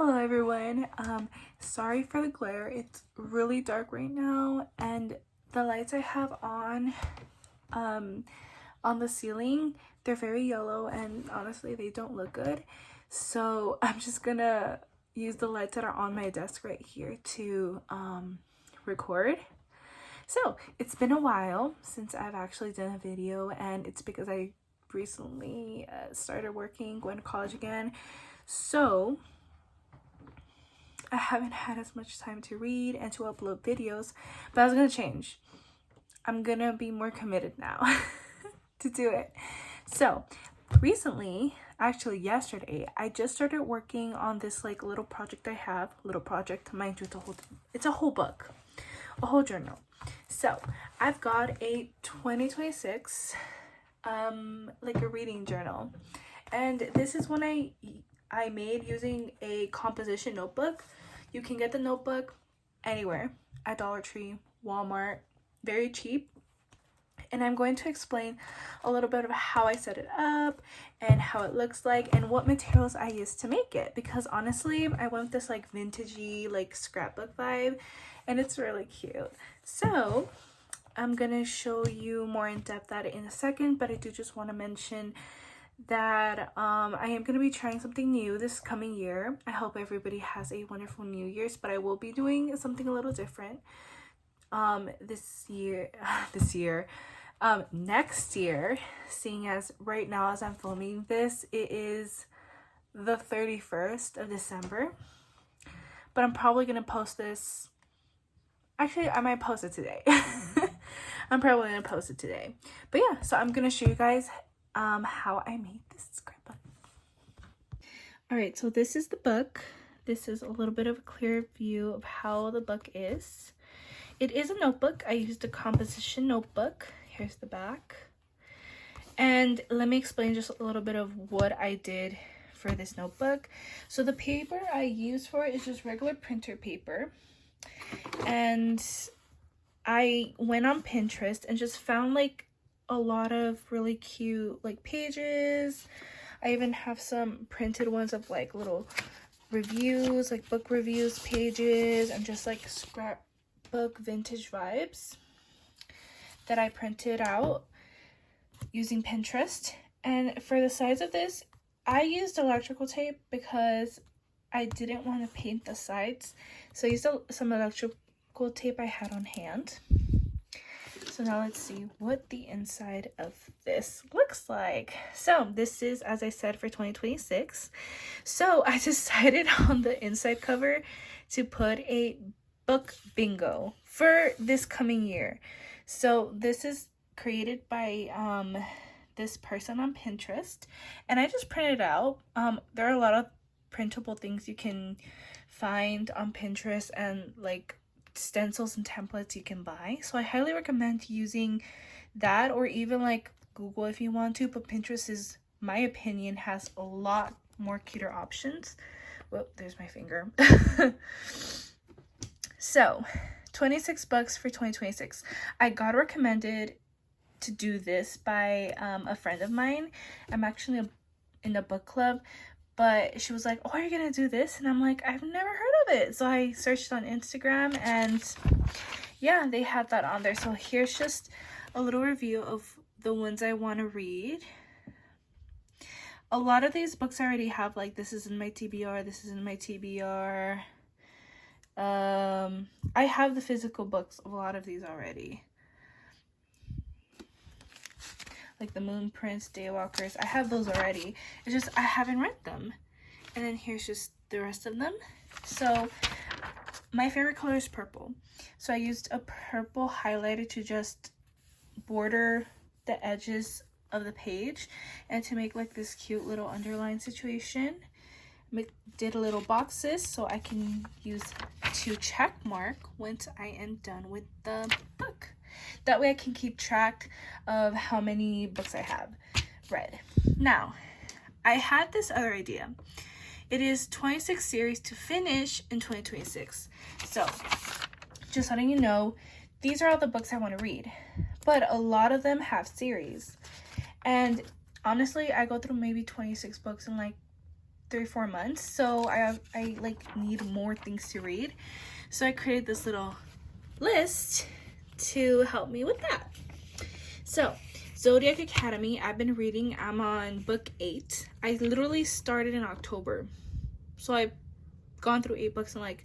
Hello everyone. Sorry for the glare. It's really dark right now and the lights I have on the ceiling, they're very yellow and honestly they don't look good. So I'm just gonna use the lights that are on my desk right here to record. So it's been a while since I've actually done a video, and it's because I recently started working, going to college again. So I haven't had as much time to read and to upload videos, but that's gonna change. I'm gonna be more committed now to do it. So recently, actually yesterday, I just started working on this like little project I have. Little project, mind you, it's a whole book, a whole journal. So I've got a 2026 like a reading journal, and this is one I made using a composition notebook. You can get the notebook anywhere, at Dollar Tree, Walmart, very cheap. And I'm going to explain a little bit of how I set it up and how it looks like and what materials I used to make it, because honestly I went with this like vintagey like scrapbook vibe and it's really cute. So I'm gonna show you more in depth at it in a second, but I do just want to mention that I am going to be trying something new this coming year. I hope everybody has a wonderful New Year's, but I will be doing something a little different this year next year, seeing as right now as I'm filming this, it is the 31st of December, but I'm probably going to post this. Actually, I might post it today. I'm probably going to post it today. But yeah, so I'm going to show you guys how I made this scrapbook. Alright, so this is the book. This is a little bit of a clear view of how the book is. It is a notebook. I used a composition notebook. Here's the back. And let me explain just a little bit of what I did for this notebook. So the paper I used for it is just regular printer paper. And I went on Pinterest and just found like a lot of really cute like pages. I even have some printed ones of like little reviews, like book reviews pages, and just like scrapbook vintage vibes that I printed out using Pinterest. And for the size of this, I used electrical tape because I didn't want to paint the sides, so I used some electrical tape I had on hand. So now let's see what the inside of this looks like. So this is, as I said, for 2026. So I decided on the inside cover to put a book bingo for this coming year. So this is created by this person on Pinterest, and I just printed it out. There are a lot of printable things you can find on Pinterest and like stencils and templates you can buy, so I highly recommend using that, or even like Google if you want to, but Pinterest is, my opinion, has a lot more cuter options. Whoop, there's my finger. So 26 bucks for 2026. I got recommended to do this by a friend of mine. I'm actually in a book club, but she was like, oh, are you gonna do this? And I'm like, I've never heard of it. So I searched on Instagram, and yeah, they had that on there. So here's just a little review of the ones I want to read. A lot of these books I already have, like this is in my TBR, this is in my TBR. I have the physical books of a lot of these already, like the Moon Prince, Daywalkers. I have those already. It's just I haven't read them. And then here's just the rest of them. So my favorite color is purple, so I used a purple highlighter to just border the edges of the page and to make like this cute little underline situation. Did little boxes so I can use to check mark once I am done with the book. That way I can keep track of how many books I have read. Now, I had this other idea. It is 26 series to finish in 2026. So, just letting you know, these are all the books I want to read. But a lot of them have series. And honestly, I go through maybe 26 books in like 3-4 months, so I like need more things to read. So I created this little list to help me with that. So Zodiac Academy, I've been reading. I'm on book 8. I literally started in October, so I've gone through 8 books in like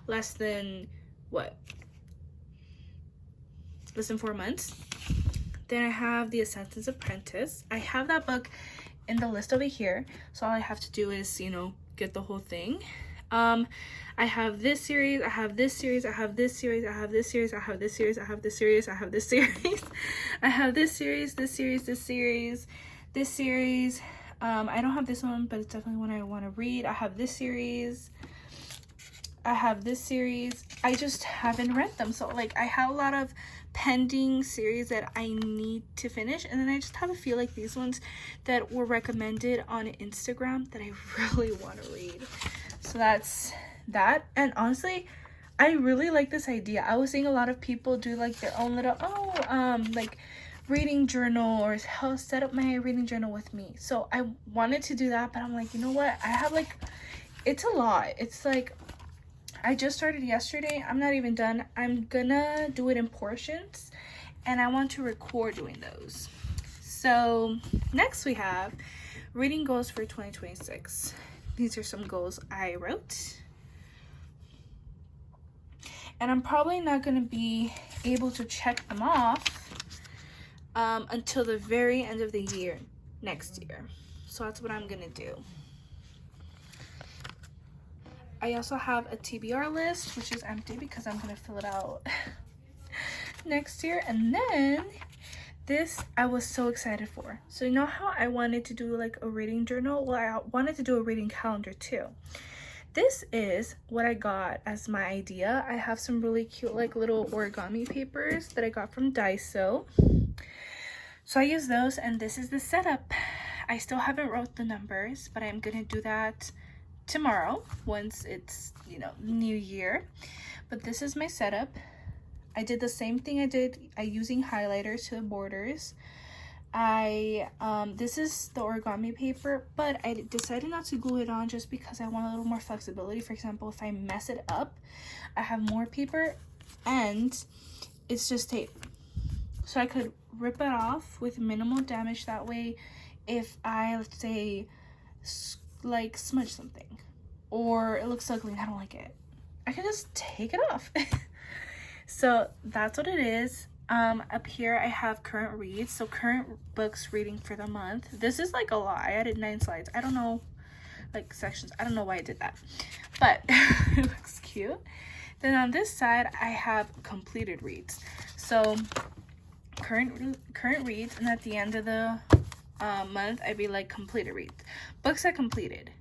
less than 4 months. Then I have The Assassin's Apprentice. I have that book in the list over here, so all I have to do is, you know, get the whole thing. I have this series, I have this series, I have this series, I have this series, I have this series, I have this series, I have this series, I have this series, this series, this series, this series. I don't have this one, but it's definitely one I want to read. I have this series, I have this series. I just haven't read them, so like I have a lot of pending series that I need to finish, and then I just have a few like these ones that were recommended on Instagram that I really want to read. So that's that. And honestly, I really like this idea. I was seeing a lot of people do like their own little like reading journal, or how set up my reading journal with me. So I wanted to do that, but I'm like, you know what, I have like, it's a lot. It's like I just started yesterday. I'm not even done. I'm gonna do it in portions, and I want to record doing those. So next we have reading goals for 2026. These are some goals I wrote, and I'm probably not gonna be able to check them off until the very end of the year next year. So that's what I'm gonna do. I also have a TBR list, which is empty because I'm going to fill it out next year. And then this I was so excited for. So you know how I wanted to do like a reading journal? Well, I wanted to do a reading calendar too. This is what I got as my idea. I have some really cute like little origami papers that I got from Daiso. So I use those, and this is the setup. I still haven't wrote the numbers, but I'm going to do that tomorrow once it's, you know, new year. But this is my setup. I did the same thing I using highlighters to the borders. This is the origami paper, but I decided not to glue it on just because I want a little more flexibility. For example, if I mess it up, I have more paper and it's just tape, so I could rip it off with minimal damage. That way, if I, let's say, like smudge something or it looks ugly and I don't like it, I can just take it off. So that's what it is. Up here I have current reads, so current books reading for the month. This is like a lot. I added 9 slides. I don't know, like sections. I don't know why I did that, but it looks cute. Then on this side I have completed reads, so current reads, and at the end of the month I'd be like completed reads, books I completed.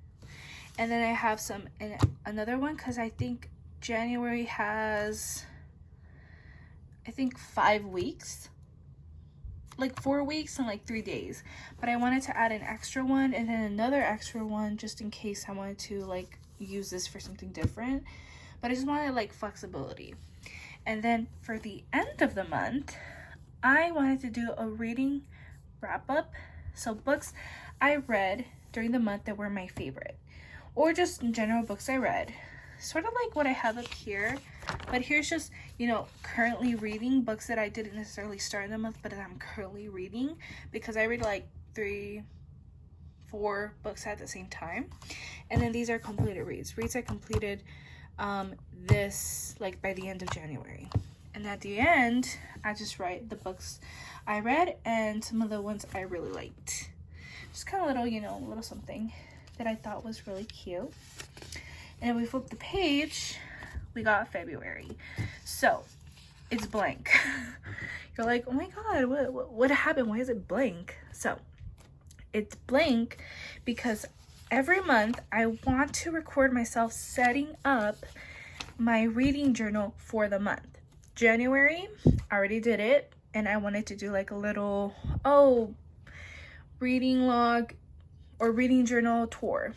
And then I have some in another one because I think January has, I think 5 weeks, like 4 weeks and like 3 days, but I wanted to add an extra one and then another extra one just in case I wanted to like use this for something different. But I just wanted like flexibility. And then for the end of the month I wanted to do a reading wrap up, so books I read during the month that were my favorite, or just in general books I read, sort of like what I have up here. But here's just, you know, currently reading books that I didn't necessarily start in the month, but that I'm currently reading because I read like 3-4 books at the same time. And then these are completed reads I completed this like by the end of January. And at the end I just write the books I read and some of the ones I really liked. Just kind of little, you know, little something that I thought was really cute. And if we flip the page, we got February. So it's blank. You're like, oh my god, what happened? Why is it blank? So it's blank because every month I want to record myself setting up my reading journal for the month. January, I already did it, and I wanted to do like a little reading log or reading journal tour,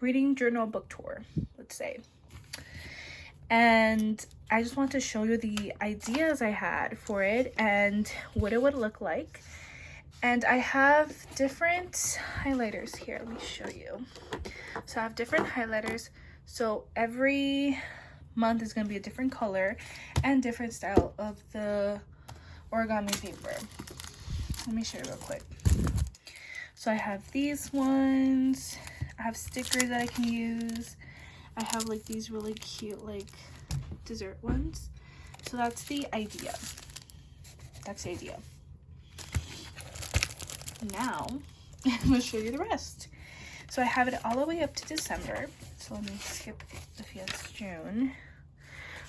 reading journal book tour, let's say. And I just want to show you the ideas I had for it and what it would look like. And I have different highlighters here. Let me show you. So I have different highlighters. So every month is going to be a different color and different style of the origami paper. Let me show you real quick. So I have these ones. I have stickers that I can use. I have like these really cute like dessert ones. So that's the idea. That's the idea. Now I'm going to show you the rest. So I have it all the way up to December. So let me skip the Fiesta June.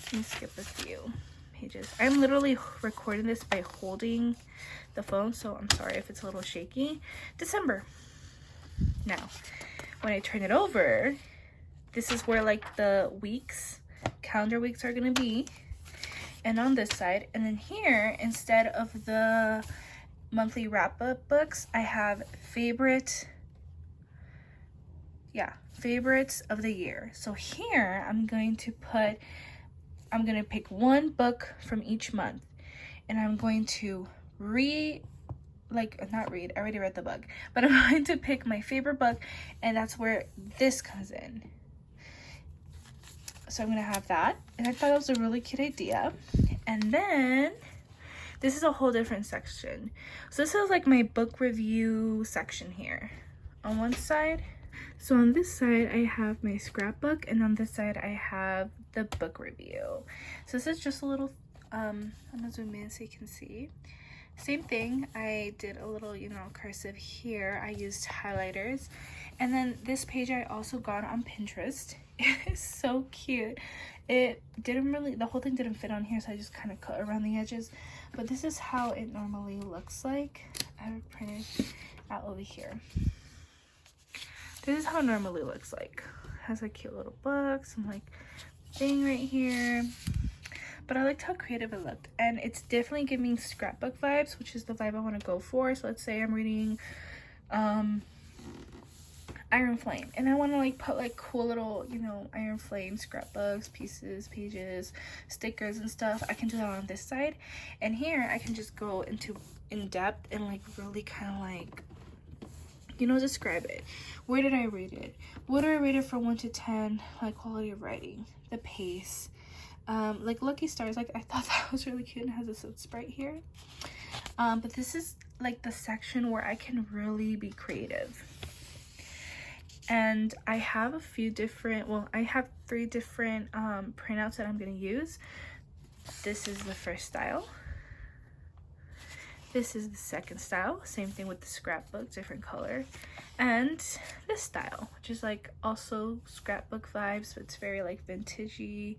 Let me skip a few pages. I'm literally recording this by holding the phone, so I'm sorry if it's a little shaky. December. Now, when I turn it over, this is where like the weeks, calendar weeks are gonna be. And on this side, and then here, instead of the monthly wrap-up books, I have favorites of the year. So here I'm going to pick one book from each month, and I'm going to I already read the book, but I'm going to pick my favorite book, and that's where this comes in. So I'm gonna have that, and I thought that was a really cute idea. And then this is a whole different section. So this is like my book review section here on one side. So on this side I have my scrapbook, and on this side I have the book review. So this is just a little I'm gonna zoom in so you can see. Same thing, I did a little, cursive here. I used highlighters. And then this page I also got on Pinterest. It is so cute. It didn't really, the whole thing didn't fit on here, so I just kind of cut around the edges. But this is how it normally looks like. I have it printed out over here. This is how it normally looks like. It has a cute little book, some like thing right here. But I liked how creative it looked, and it's definitely giving scrapbook vibes, which is the vibe I want to go for. So let's say I'm reading Iron Flame, and I want to like put like cool little, Iron Flame scrapbooks, pieces, pages, stickers and stuff. I can do that on this side, and here I can just go in depth and like really kind of like, describe it. Where did I rate it? What do I rate it from 1 to 10? Like quality of writing, the pace. Like Lucky Stars, like I thought that was really cute, and it has a Sprite here. But this is like the section where I can really be creative. And I have a few different, I have 3 different printouts that I'm going to use. This is the first style. This is the second style. Same thing with the scrapbook, different color. And this style, which is like also scrapbook vibes, but it's very like vintagey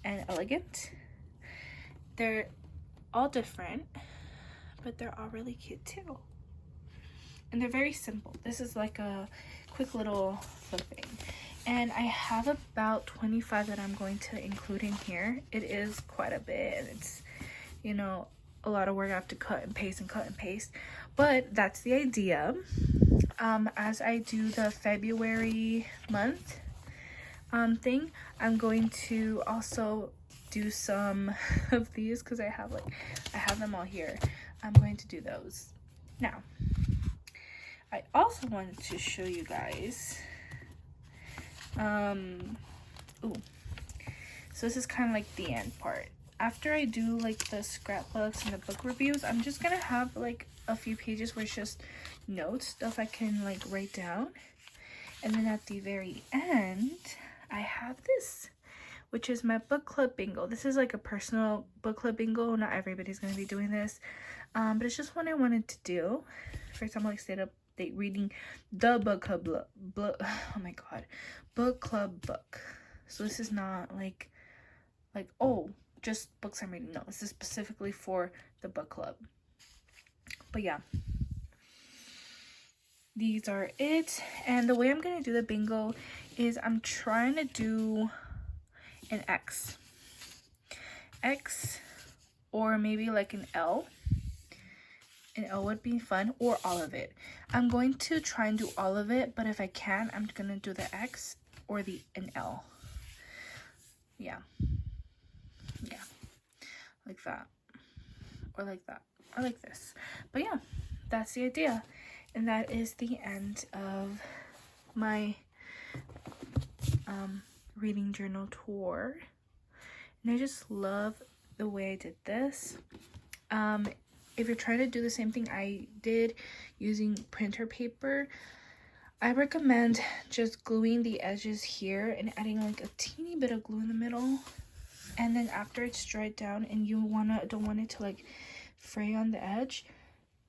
and elegant. They're all different, but they're all really cute too. And they're very simple. This is like a quick little book thing. And I have about 25 that I'm going to include in here. It is quite a bit, and it's, a lot of work. I have to cut and paste and cut and paste. But that's the idea. As I do the February month thing, I'm going to also do some of these because I have them all here. I'm going to do those now. I also wanted to show you guys so this is kind of like the end part. After I do like the scrapbooks and the book reviews, I'm just gonna have like a few pages where it's just notes, stuff I can like write down. And then at the very end, I have this, which is my book club bingo. This is like a personal book club bingo. Not everybody's gonna be doing this, but it's just what I wanted to do. For example, like stayed up late reading the book club book club book. So this is not like just books I'm reading. No, this is specifically for the book club. But yeah, these are it. And the way I'm gonna do the bingo is I'm trying to do an X or maybe like an L. An L would be fun, or all of it. I'm going to try and do all of it, but if I can, I'm gonna do the X or an L. Yeah, like that, or like that, or like this. But yeah, that's the idea. And that is the end of my reading journal tour. And I just love the way I did this. If you're trying to do the same thing I did using printer paper, I recommend just gluing the edges here and adding like a teeny bit of glue in the middle. And then after it's dried down and you don't want it to like fray on the edge,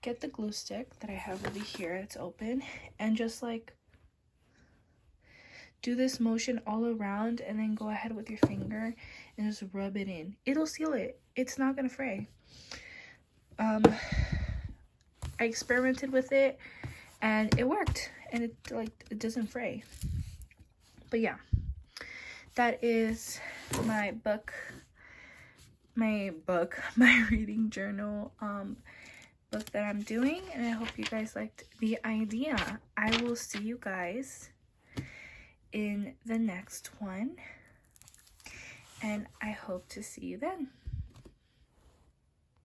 get the glue stick that I have over here, it's open, and just like do this motion all around, and then go ahead with your finger and just rub it in. It'll seal it. It's not gonna fray. I experimented with it and it worked, and it doesn't fray. But yeah, that is my reading journal book that I'm doing, and I hope you guys liked the idea. I will see you guys in the next one, and I hope to see you then.